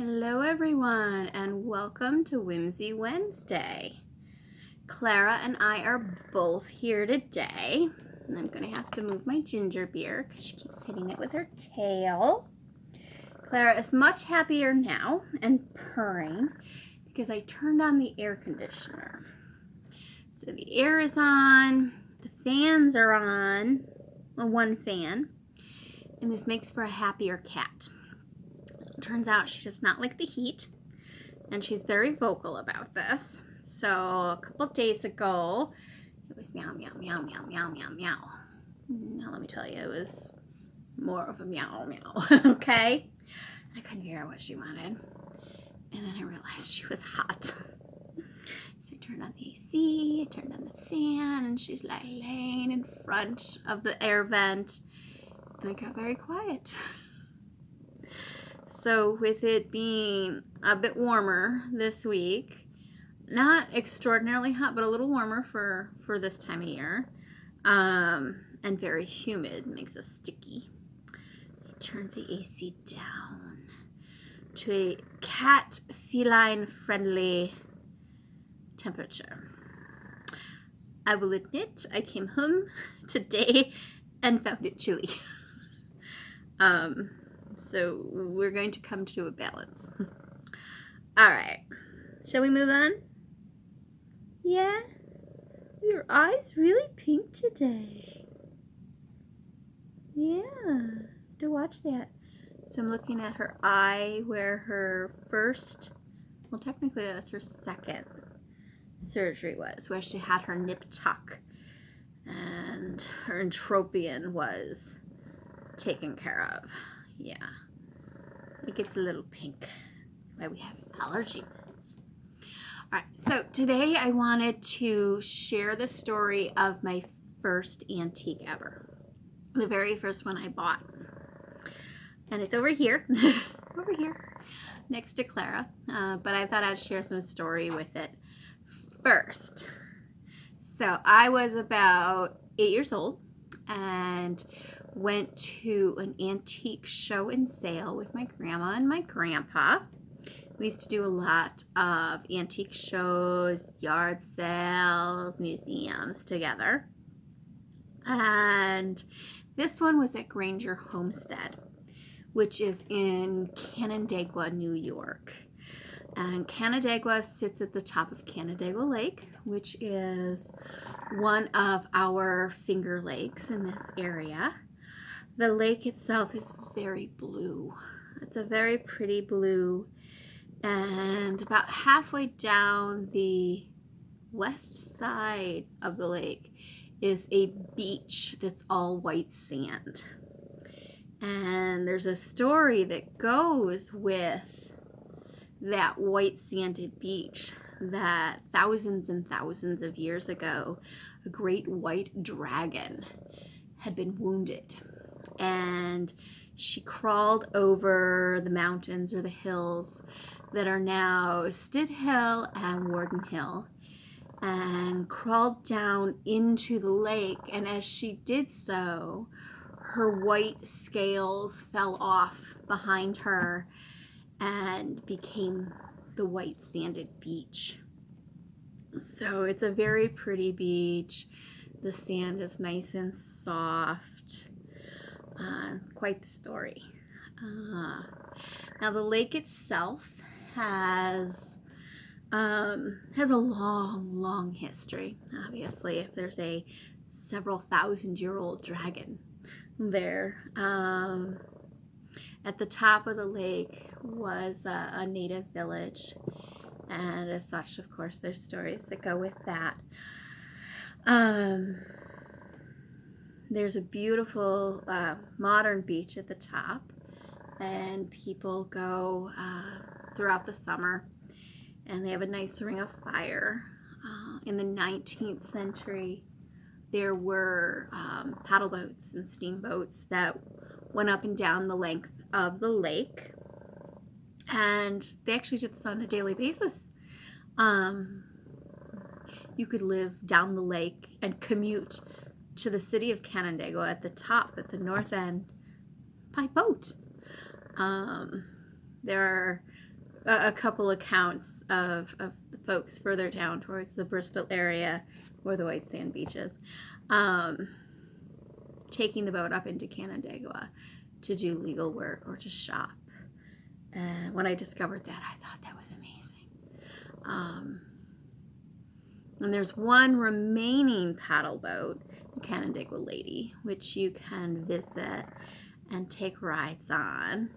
Hello everyone and welcome to Whimsy Wednesday. Clara and I are both here today. And I'm going to have to move my ginger beer because she keeps hitting it with her tail. Clara is much happier now and purring because I turned on the air conditioner. So the air is on, the fans are on, well, one fan, and this makes for a happier cat. Turns out she does not like the heat, and she's very vocal about this. So a couple of days ago, it was meow, meow, meow, meow, meow, meow, meow. Now let me tell you, it was more of a meow, meow, okay? I couldn't figure out what she wanted. And then I realized she was hot. So I turned on the AC, I turned on the fan, and she's like laying in front of the air vent. And I got very quiet. So with it being a bit warmer this week, not extraordinarily hot, but a little warmer for this time of year, and very humid, makes us sticky. I turned the AC down to a cat feline friendly temperature. I will admit I came home today and found it chilly. So we're going to come to a balance. All right, shall we move on? Yeah? Your eye's really pink today. Yeah, to watch that. So I'm looking at her eye where her first, well technically that's her second surgery was, where she had her nip tuck and her entropion was taken care of. Yeah, it gets a little pink. That's why we have allergy meds. All right, so today I wanted to share the story of my first antique ever. The very first one I bought. And it's over here, over here, next to Clara. But I thought I'd share some story with it first. So I was about 8 years old and went to an antique show and sale with my grandma and my grandpa. We used to do a lot of antique shows, yard sales, museums together. And this one was at Granger Homestead, which is in Canandaigua, New York. And Canandaigua sits at the top of Canandaigua Lake, which is one of our Finger Lakes in this area. The lake itself is very blue. It's a very pretty blue, and about halfway down the west side of the lake is a beach that's all white sand. And there's a story that goes with that white sanded beach that thousands and thousands of years ago, a great white dragon had been wounded. And she crawled over the mountains or the hills that are now Stid Hill and Warden Hill and crawled down into the lake. And as she did so, her white scales fell off behind her and became the white sanded beach. So it's a very pretty beach. The sand is nice and soft. Quite the story. Now the lake itself has a long history. Obviously, if there's a several thousand-year-old dragon there. At the top of the lake was a native village, and as such, of course, there's stories that go with that. There's a beautiful modern beach at the top, and people go throughout the summer, and they have a nice ring of fire. In the 19th century, there were paddle boats and steamboats that went up and down the length of the lake, and they actually did this on a daily basis. You could live down the lake and commute to the city of Canandaigua at the top, at the north end, by boat. There are a couple accounts of the folks further down towards the Bristol area or the White Sand Beaches, taking the boat up into Canandaigua to do legal work or to shop. And when I discovered that, I thought that was amazing. And there's one remaining paddle boat, the Canandaigua Lady, which you can visit and take rides on.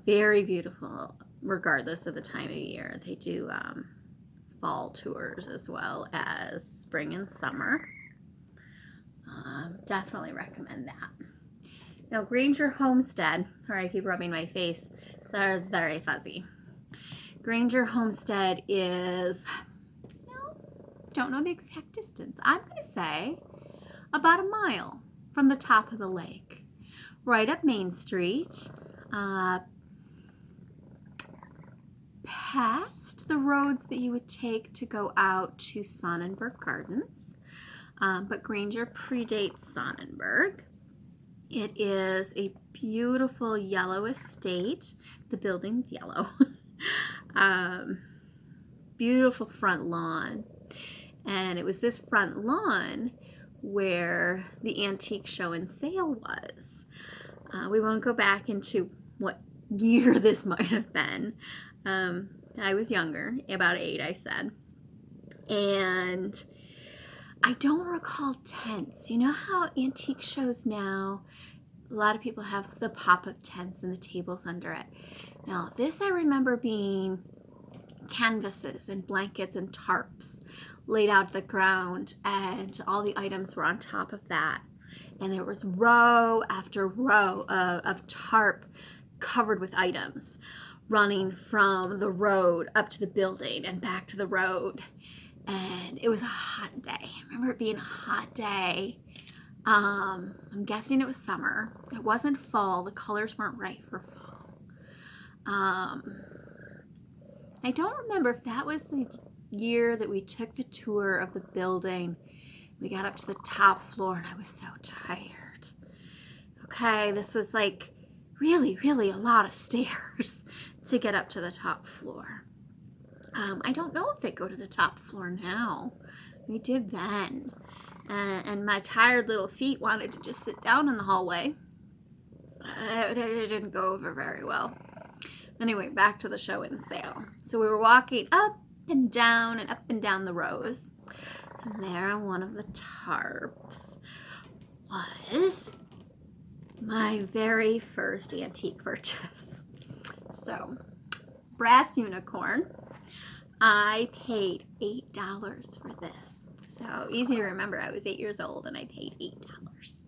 Very beautiful, regardless of the time of year. They do fall tours as well as spring and summer. Definitely recommend that. Now, Granger Homestead, sorry I keep rubbing my face, that is very fuzzy. Granger Homestead is, don't know the exact distance. I'm going to say about a mile from the top of the lake, right up Main Street, past the roads that you would take to go out to Sonnenberg Gardens, but Granger predates Sonnenberg. It is a beautiful yellow estate. The building's yellow. Beautiful front lawn. And it was this front lawn where the antique show and sale was. We won't go back into what year this might have been. I was younger, about 8, I said. And I don't recall tents. You know how antique shows now, a lot of people have the pop-up tents and the tables under it. Now, this I remember being canvases and blankets and tarps laid out the ground, and all the items were on top of that. And there was row after row of tarp covered with items running from the road up to the building and back to the road. And it was a hot day. I remember it being a hot day. I'm guessing it was summer. It wasn't fall. The colors weren't right for fall. I don't remember if that was the year that we took the tour of the building. We got up to the top floor and I was so tired. Okay, this was like really, really a lot of stairs to get up to the top floor. I don't know if they go to the top floor now. We did then. And my tired little feet wanted to just sit down in the hallway. It didn't go over very well. Anyway, back to the show and sale. So we were walking up and down the rows. And there on one of the tarps was my very first antique purchase. So, brass unicorn. I paid $8 for this. So easy to remember, I was 8 years old and I paid $8.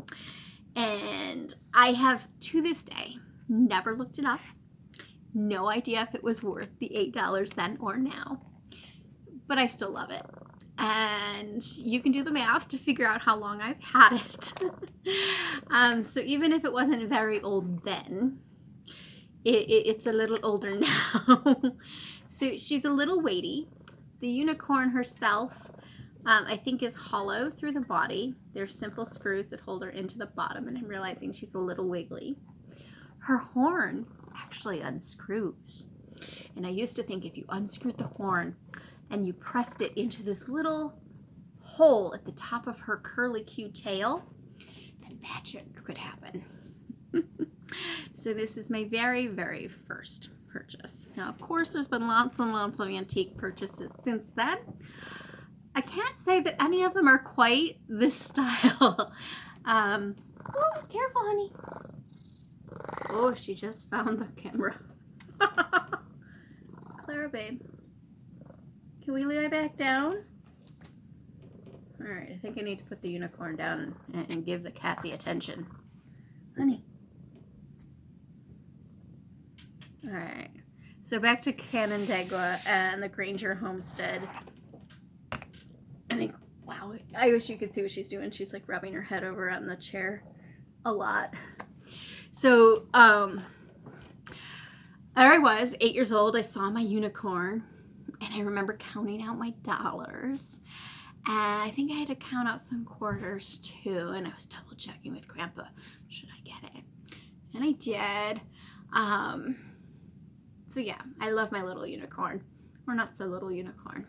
And I have, to this day, never looked it up. No idea if it was worth the $8 then or now. But I still love it. And you can do the math to figure out how long I've had it. So even if it wasn't very old then, it's a little older now. So she's a little weighty. The unicorn herself, I think, is hollow through the body. There's simple screws that hold her into the bottom, and I'm realizing she's a little wiggly. Her horn actually unscrews. And I used to think if you unscrewed the horn and you pressed it into this little hole at the top of her curly cute tail, then magic could happen. So this is my very, very first purchase. Now, of course, there's been lots and lots of antique purchases since then. I can't say that any of them are quite this style. Oh, careful, honey. Oh, she just found the camera. Clara, babe. Can we lie back down? All right, I think I need to put the unicorn down and give the cat the attention. Honey. All right, so back to Canandaigua and the Granger Homestead. I think, wow, I wish you could see what she's doing. She's like rubbing her head over on the chair a lot. So, there I was, 8 years old. I saw my unicorn, and I remember counting out my dollars. And I think I had to count out some quarters too, and I was double checking with Grandpa, should I get it? And I did. So yeah, I love my little unicorn, or not so little unicorn.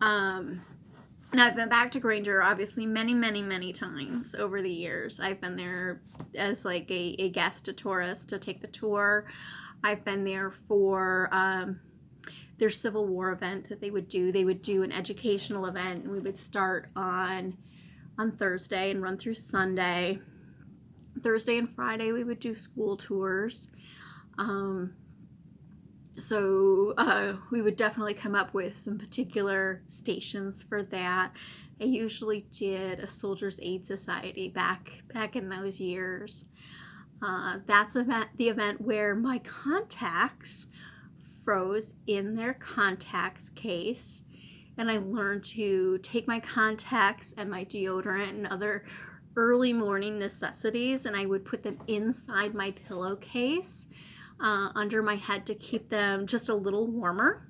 And I've been back to Granger obviously many times over the years. I've been there as like a guest, a tourist, to take the tour. I've been there for their Civil War event that they would do. They would do an educational event, and we would start on Thursday and run through Sunday. Thursday and Friday we would do school tours. So we would definitely come up with some particular stations for that. I usually did a Soldiers Aid Society back in those years. That's the event where my contacts froze in their contacts case, and I learned to take my contacts and my deodorant and other early morning necessities, and I would put them inside my pillowcase under my head to keep them just a little warmer.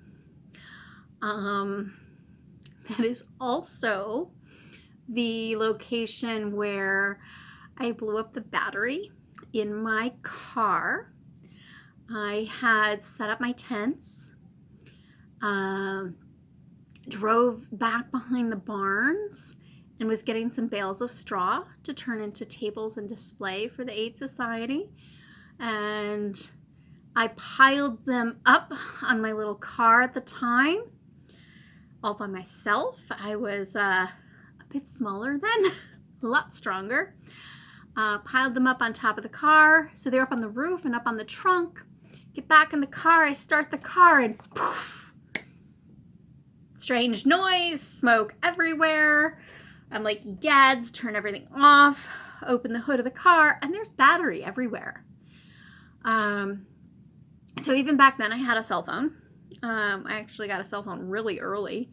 That is also the location where I blew up the battery in my car. I had set up my tents, drove back behind the barns, and was getting some bales of straw to turn into tables and display for the Aid Society. And I piled them up on my little car at the time, all by myself. I was a bit smaller then, a lot stronger. Piled them up on top of the car, so they're up on the roof and up on the trunk. Get back in the car, I start the car, and poof, strange noise, smoke everywhere. I'm like, egads, turn everything off, open the hood of the car, and there's battery everywhere. So even back then I had a cell phone. I actually got a cell phone really early.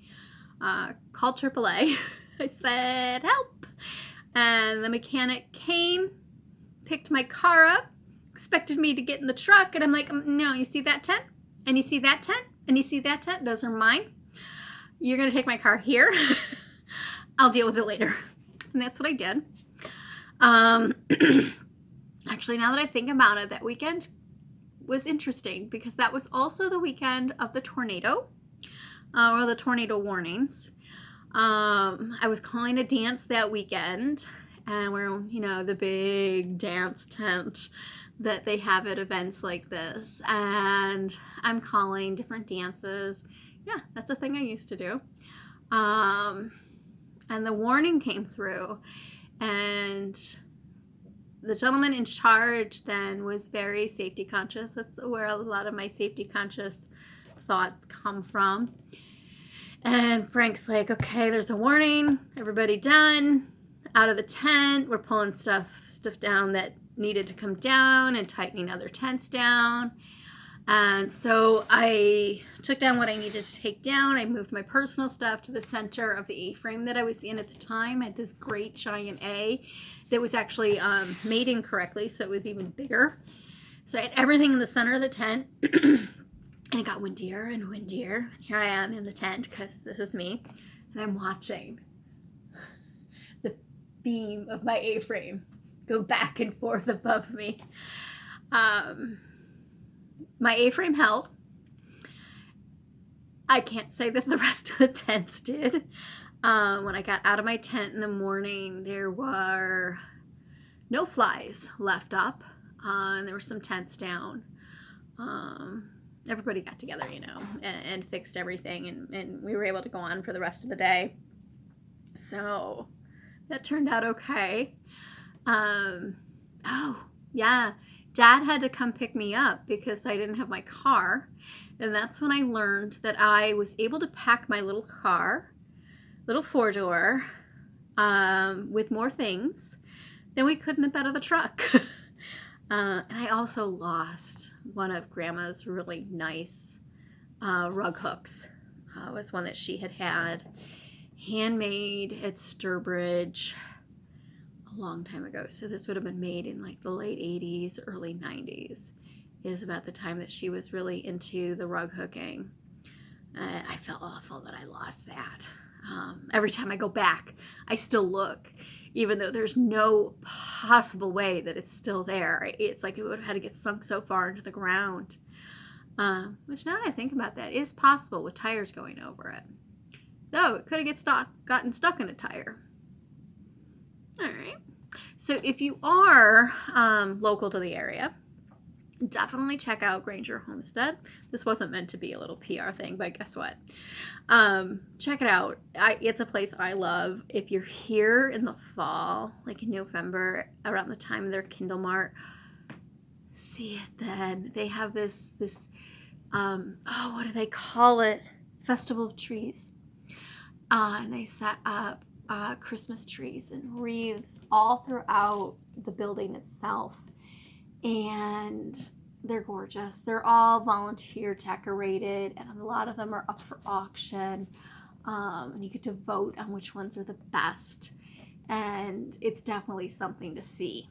Called AAA. I said, help. And the mechanic came, picked my car up, expected me to get in the truck, and I'm like, no, you see that tent? And you see that tent? And you see that tent? Those are mine. You're going to take my car here. I'll deal with it later. And that's what I did. Actually, now that I think about it, that weekend was interesting because that was also the weekend of the tornado, or the tornado warnings. I was calling a dance that weekend, and we're, the big dance tent that they have at events like this, and I'm calling different dances. Yeah, that's a thing I used to do. And the warning came through, and the gentleman in charge then was very safety conscious. That's where a lot of my safety conscious thoughts come from. And Frank's like, okay, there's a warning. Everybody done. Out of the tent. We're pulling stuff down that needed to come down and tightening other tents down. And so I took down what I needed to take down. I moved my personal stuff to the center of the A-frame that I was in at the time. I had this great giant A that was actually made incorrectly, so it was even bigger. So I had everything in the center of the tent. And it got windier and windier. Here I am in the tent, because this is me. And I'm watching the beam of my A-frame go back and forth above me. My A-frame held. I can't say that the rest of the tents did. When I got out of my tent in the morning, there were no flies left up. And there were some tents down. Everybody got together, and fixed everything, and we were able to go on for the rest of the day. So that turned out okay. Oh, yeah. Dad had to come pick me up because I didn't have my car. And that's when I learned that I was able to pack my little car, little 4-door, with more things than we could in the bed of the truck. And I also lost one of Grandma's really nice rug hooks. It was one that she had handmade at Sturbridge a long time ago. So this would have been made in like the late 80s, early 90s, is about the time that she was really into the rug hooking. I felt awful that I lost that. Every time I go back, I still look, even though there's no possible way that it's still there. It's like it would have had to get sunk so far into the ground. Which now that I think about that is possible with tires going over it. Though it could have gotten stuck in a tire. All right. So if you are local to the area, definitely check out Granger Homestead. This wasn't meant to be a little PR thing, but guess what? Check it out. It's a place I love. If you're here in the fall, like in November, around the time of their Kindle Mart, see it then. They have this what do they call it? Festival of Trees. And they set up Christmas trees and wreaths all throughout the building itself. And they're gorgeous. They're all volunteer decorated, and a lot of them are up for auction. And you get to vote on which ones are the best. And it's definitely something to see.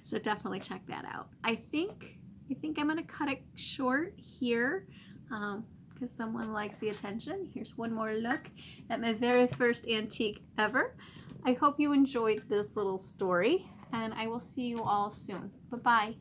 So definitely check that out. I think I'm gonna cut it short here because someone likes the attention. Here's one more look at my very first antique ever. I hope you enjoyed this little story, and I will see you all soon. Bye-bye.